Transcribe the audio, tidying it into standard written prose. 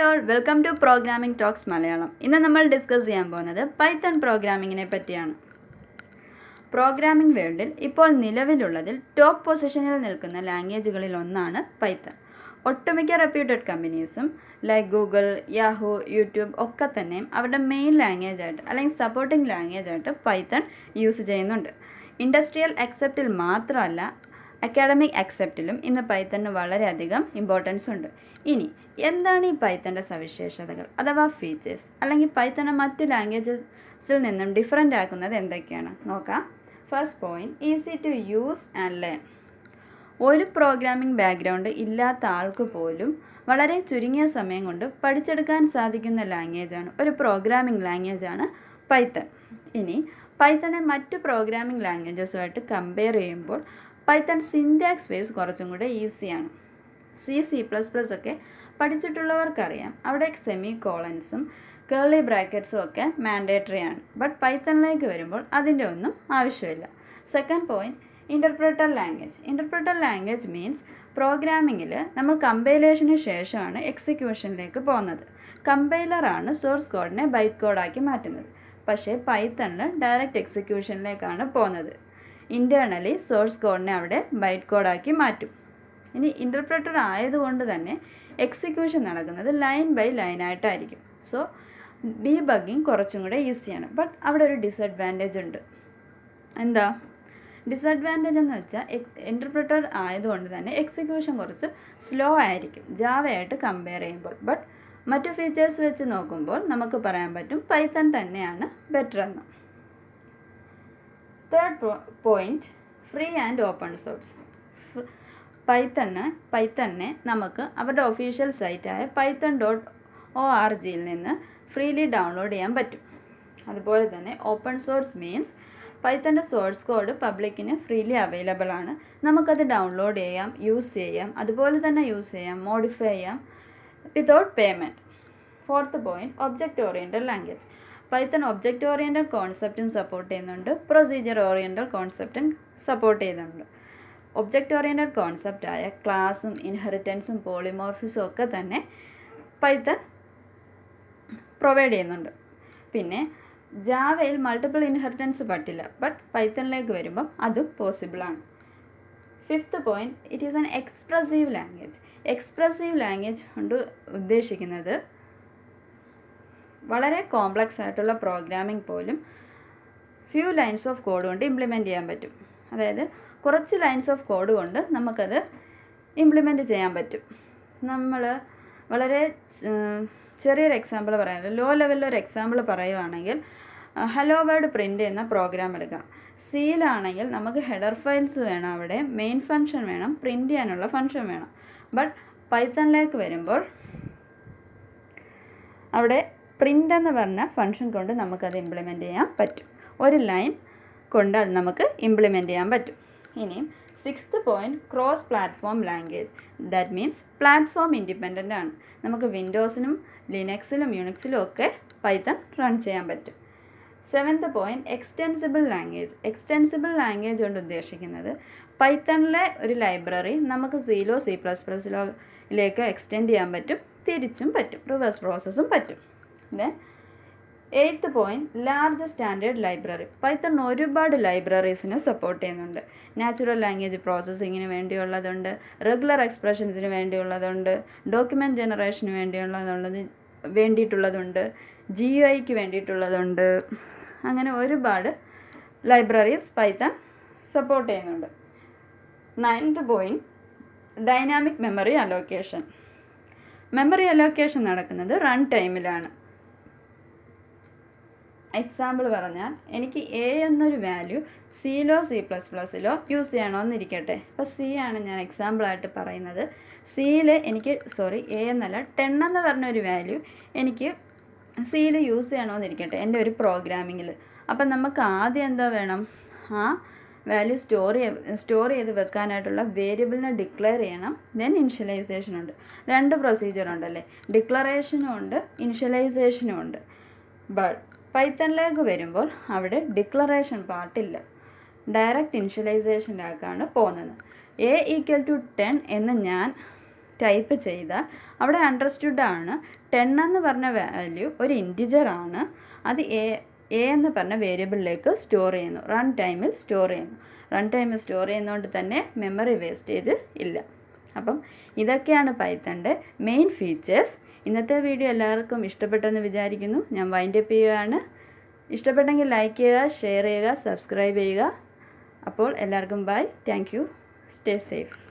Welcome to programming talks Malayalam. ഇന്ന് നമ്മൾ discuss ചെയ്യാൻ പോകുന്നത് പൈത്തൺ പ്രോഗ്രാമിങ്ങിനെ പറ്റിയാണ്. പ്രോഗ്രാമിംഗ് വേൾഡിൽ ഇപ്പോൾ നിലവിലുള്ളതിൽ ടോപ്പ് പൊസിഷനിൽ നിൽക്കുന്ന ലാംഗ്വേജുകളിൽ ഒന്നാണ് പൈത്തൺ. ഒട്ടുമിക്ക റെപ്യൂട്ടഡ് കമ്പനീസും ലൈക്ക് ഗൂഗിൾ, യാഹൂ, യൂട്യൂബ് ഒക്കെ തന്നെയും അവരുടെ മെയിൻ ലാംഗ്വേജായിട്ട് അല്ലെങ്കിൽ സപ്പോർട്ടിംഗ് ലാംഗ്വേജായിട്ട് പൈത്തൺ യൂസ് ചെയ്യുന്നുണ്ട്. ഇൻഡസ്ട്രിയൽ അക്സെപ്റ്റിൽ മാത്രമല്ല, അക്കാഡമിക് അക്സെപ്റ്റിലും ഇന്ന് പൈത്തണിന് വളരെയധികം ഇമ്പോർട്ടൻസ് ഉണ്ട്. ഇനി എന്താണ് ഈ പൈത്തണിൻ്റെ സവിശേഷതകൾ അഥവാ ഫീച്ചേഴ്സ്, അല്ലെങ്കിൽ പൈത്തണ് മറ്റു ലാംഗ്വേജസിൽ നിന്നും ഡിഫറെൻ്റ് ആക്കുന്നത് എന്തൊക്കെയാണ് നോക്കാം. First point, easy to use and learn. ഒരു പ്രോഗ്രാമിംഗ് ബാക്ക്ഗ്രൗണ്ട് ഇല്ലാത്ത ആൾക്ക് പോലും വളരെ ചുരുങ്ങിയ സമയം കൊണ്ട് പഠിച്ചെടുക്കാൻ സാധിക്കുന്ന ലാംഗ്വേജാണ്, ഒരു പ്രോഗ്രാമിംഗ് ലാംഗ്വേജാണ് പൈത്തൺ. ഇനി പൈത്തണെ മറ്റു പ്രോഗ്രാമിംഗ് ലാംഗ്വേജസുമായിട്ട് കമ്പയർ ചെയ്യുമ്പോൾ പൈത്തൺ സിൻറ്റാക്സ് വേസ് കുറച്ചും കൂടെ ഈസിയാണ്. C++ ഒക്കെ പഠിച്ചിട്ടുള്ളവർക്കറിയാം, അവിടെ സെമി കോളൻസും കേർലി ബ്രാക്കറ്റ്സും ഒക്കെ മാൻഡേറ്ററി ആണ്. ബട്ട് പൈത്തണിലേക്ക് വരുമ്പോൾ അതിൻ്റെ ഒന്നും ആവശ്യമില്ല. Second point, interpreter language. Interpreter language means പ്രോഗ്രാമിങ്ങിൽ നമ്മൾ കമ്പൈലേഷന് ശേഷമാണ് എക്സിക്യൂഷനിലേക്ക് പോകുന്നത്. കമ്പൈലറാണ് സോഴ്സ് കോഡിനെ ബൈറ്റ് കോഡാക്കി മാറ്റുന്നത്. പക്ഷേ പൈത്തണിൽ ഡയറക്റ്റ് എക്സിക്യൂഷനിലേക്കാണ് പോകുന്നത്. ഇൻറ്റേർണലി സോഴ്സ് കോഡിനെ അവിടെ ബൈറ്റ് കോഡാക്കി മാറ്റും. ഇനി ഇൻ്റർപ്രറ്റർ ആയതുകൊണ്ട് തന്നെ എക്സിക്യൂഷൻ നടക്കുന്നത് ലൈൻ ബൈ ലൈനായിട്ടായിരിക്കും. സോ ഡീബഗ്ഗിങ് കുറച്ചും കൂടെ ഈസിയാണ്. ബട്ട് അവിടെ ഒരു ഡിസഡ്വാൻറ്റേജ് ഉണ്ട്. എന്താ ഡിസഡ്വാൻറ്റേജ് എന്ന് വെച്ചാൽ ഇൻ്റർപ്രറ്റർ ആയതുകൊണ്ട് തന്നെ എക്സിക്യൂഷൻ കുറച്ച് സ്ലോ ആയിരിക്കും ജാവയായിട്ട് കമ്പയർ ചെയ്യുമ്പോൾ. ബട്ട് മറ്റു ഫീച്ചേഴ്സ് വെച്ച് നോക്കുമ്പോൾ നമുക്ക് പറയാൻ പറ്റും പൈത്തൺ തന്നെയാണ് ബെറ്റർ എന്ന്. Third point, free and open source. പൈത്തണിനെ നമുക്ക് അവരുടെ ഒഫീഷ്യൽ സൈറ്റായ python.orgയിൽ നിന്ന് ഫ്രീലി ഡൗൺലോഡ് ചെയ്യാൻ പറ്റും. അതുപോലെ തന്നെ ഓപ്പൺ സോഴ്സ് മീൻസ് പൈത്തണിൻ്റെ സോഴ്സ് കോഡ് പബ്ലിക്കിന് ഫ്രീലി അവൈലബിൾ ആണ്. നമുക്കത് ഡൗൺലോഡ് ചെയ്യാം, യൂസ് ചെയ്യാം, അതുപോലെ തന്നെ യൂസ് ചെയ്യാം, മോഡിഫൈ ചെയ്യാം without payment. Fourth point, object oriented language. Python object oriented കോൺസെപ്റ്റും സപ്പോർട്ട് ചെയ്യുന്നുണ്ട്, പ്രൊസീജിയർ ഓറിയൻറ്റഡ് കോൺസെപ്റ്റും സപ്പോർട്ട് ചെയ്യുന്നുണ്ട്. ഒബ്ജക്റ്റ് ഓറിയൻറ്റഡ് കോൺസെപ്റ്റായ ക്ലാസും ഇൻഹെറിറ്റൻസും പോളിമോർഫിസും ഒക്കെ തന്നെ പൈത്തൺ പ്രൊവൈഡ് ചെയ്യുന്നുണ്ട്. പിന്നെ ജാവയിൽ മൾട്ടിപ്പിൾ ഇൻഹെറിറ്റൻസ് പറ്റില്ല, ബട്ട് പൈത്തണിലേക്ക് വരുമ്പം അതും പോസിബിളാണ്. Fifth point, it is an expressive language. Expressive language കൊണ്ട് ഉദ്ദേശിക്കുന്നത് വളരെ കോംപ്ലക്സ് ആയിട്ടുള്ള പ്രോഗ്രാമിംഗ് പോലും ഫ്യൂ ലൈൻസ് ഓഫ് കോഡ് കൊണ്ട് ഇംപ്ലിമെൻറ്റ് ചെയ്യാൻ പറ്റും. അതായത് കുറച്ച് ലൈൻസ് ഓഫ് കോഡ് കൊണ്ട് നമുക്കത് ഇംപ്ലിമെൻറ്റ് ചെയ്യാൻ പറ്റും. നമ്മൾ വളരെ ചെറിയൊരു എക്സാമ്പിൾ പറയാം, ലോ ലെവലിലൊരു എക്സാമ്പിൾ പറയുകയാണെങ്കിൽ ഹലോ വേർഡ് പ്രിൻ്റ് ചെയ്യുന്ന പ്രോഗ്രാം എടുക്കാം. സിയിലാണെങ്കിൽ നമുക്ക് ഹെഡർ ഫയൽസ് വേണം, അവിടെ മെയിൻ ഫംഗ്ഷൻ വേണം, പ്രിൻ്റ് ചെയ്യാനുള്ള ഫംഗ്ഷൻ വേണം. ബട്ട് പൈത്തണിലേക്ക് വരുമ്പോൾ അവിടെ പ്രിൻ്റ് എന്ന് പറഞ്ഞ ഫംഗ്ഷൻ കൊണ്ട് നമുക്കത് ഇംപ്ലിമെൻറ്റ് ചെയ്യാൻ പറ്റും. ഒരു ലൈൻ കൊണ്ട് അത് നമുക്ക് ഇംപ്ലിമെൻറ്റ് ചെയ്യാൻ പറ്റും. ഇനിയും sixth point, cross platform language. That means platform independent ആണ്. നമുക്ക് വിൻഡോസിനും ലിനക്സിലും യൂണിക്സിലും ഒക്കെ പൈത്തൺ റൺ ചെയ്യാൻ പറ്റും. Seventh point, extensible language. Extensible language കൊണ്ട് ഉദ്ദേശിക്കുന്നത് പൈത്തണിലെ ഒരു ലൈബ്രറി നമുക്ക് സിയിലോ C++ലേക്ക് എക്സ്റ്റെൻഡ് ചെയ്യാൻ പറ്റും, തിരിച്ചും പറ്റും, റിവേഴ്സ് പ്രോസസ്സും പറ്റും. Then eighth point, large standard library. Python ഒരുപാട് ലൈബ്രറീസിനെ സപ്പോർട്ട് ചെയ്യുന്നുണ്ട്. നാച്ചുറൽ ലാംഗ്വേജ് പ്രോസസ്സിങ്ങിന് വേണ്ടിയുള്ളതുണ്ട്, റെഗുലർ എക്സ്പ്രഷൻസിന് വേണ്ടിയുള്ളതുണ്ട്, ഡോക്യുമെൻറ്റ് ജനറേഷന് വേണ്ടിയിട്ടുള്ളതുണ്ട്, GUIക്ക് വേണ്ടിയിട്ടുള്ളതുണ്ട്. അങ്ങനെ ഒരുപാട് ലൈബ്രറീസ് പൈത്തൺ സപ്പോർട്ട് ചെയ്യുന്നുണ്ട്. Ninth point, dynamic memory allocation. Memory allocation നടക്കുന്നത് റൺ ടൈമിലാണ്. എക്സാമ്പിൾ പറഞ്ഞാൽ എനിക്ക് A എന്നൊരു വാല്യൂ സിയിലോ C++ലോ യൂസ് ചെയ്യണമെന്നിരിക്കട്ടെ. അപ്പോൾ C ആണ് ഞാൻ എക്സാമ്പിളായിട്ട് പറയുന്നത്. സിയിൽ എനിക്ക് A എന്നല്ല 10 എന്ന് പറഞ്ഞൊരു വാല്യൂ എനിക്ക് സിയിൽ യൂസ് ചെയ്യണമെന്നിരിക്കട്ടെ എൻ്റെ ഒരു പ്രോഗ്രാമിങ്ങിൽ. അപ്പം നമുക്ക് ആദ്യം എന്താ വേണം, ആ വാല്യൂ സ്റ്റോർ ചെയ്ത് വെക്കാനായിട്ടുള്ള വേരിയബിളിനെ ഡിക്ലെയർ ചെയ്യണം. ദെൻ ഇനിഷ്യലൈസേഷൻ ഉണ്ട്. രണ്ട് പ്രൊസീജിയർ ഉണ്ടല്ലേ, ഡിക്ലറേഷനും ഉണ്ട്, ഇനിഷ്യലൈസേഷനും ഉണ്ട്. ബട്ട് പൈത്തണിലേക്ക് വരുമ്പോൾ അവിടെ ഡിക്ലറേഷൻ പാർട്ടില്ല, ഡയറക്റ്റ് ഇനിഷ്യലൈസേഷനിലേക്കാണ് പോകുന്നത്. A = 10 എന്ന് ഞാൻ ടൈപ്പ് ചെയ്താൽ അവിടെ അണ്ടർസ്റ്റുഡ് ആണ് 10 എന്ന് പറഞ്ഞ വാല്യൂ ഒരു ഇൻറ്റിജർ ആണ്. അത് എ എന്ന് പറഞ്ഞ വേരിയബിളിലേക്ക് സ്റ്റോർ ചെയ്യുന്നു, റൺ ടൈമിൽ സ്റ്റോർ ചെയ്യുന്നു. റൺ ടൈമിൽ സ്റ്റോർ ചെയ്യുന്നതുകൊണ്ട് തന്നെ മെമ്മറി വേസ്റ്റേജ് ഇല്ല. അപ്പം ഇതൊക്കെയാണ് പൈത്തണിൻ്റെ മെയിൻ ഫീച്ചേഴ്സ്. ഇന്നത്തെ വീഡിയോ എല്ലാവർക്കും ഇഷ്ടപ്പെട്ടെന്ന് വിചാരിക്കുന്നു. ഞാൻ വൈൻഡപ്പ് ചെയ്യുകയാണ്. ഇഷ്ടപ്പെട്ടെങ്കിൽ ലൈക്ക് ചെയ്യുക, ഷെയർ ചെയ്യുക, സബ്സ്ക്രൈബ് ചെയ്യുക. അപ്പോൾ എല്ലാവർക്കും bye. Thank you. Stay safe.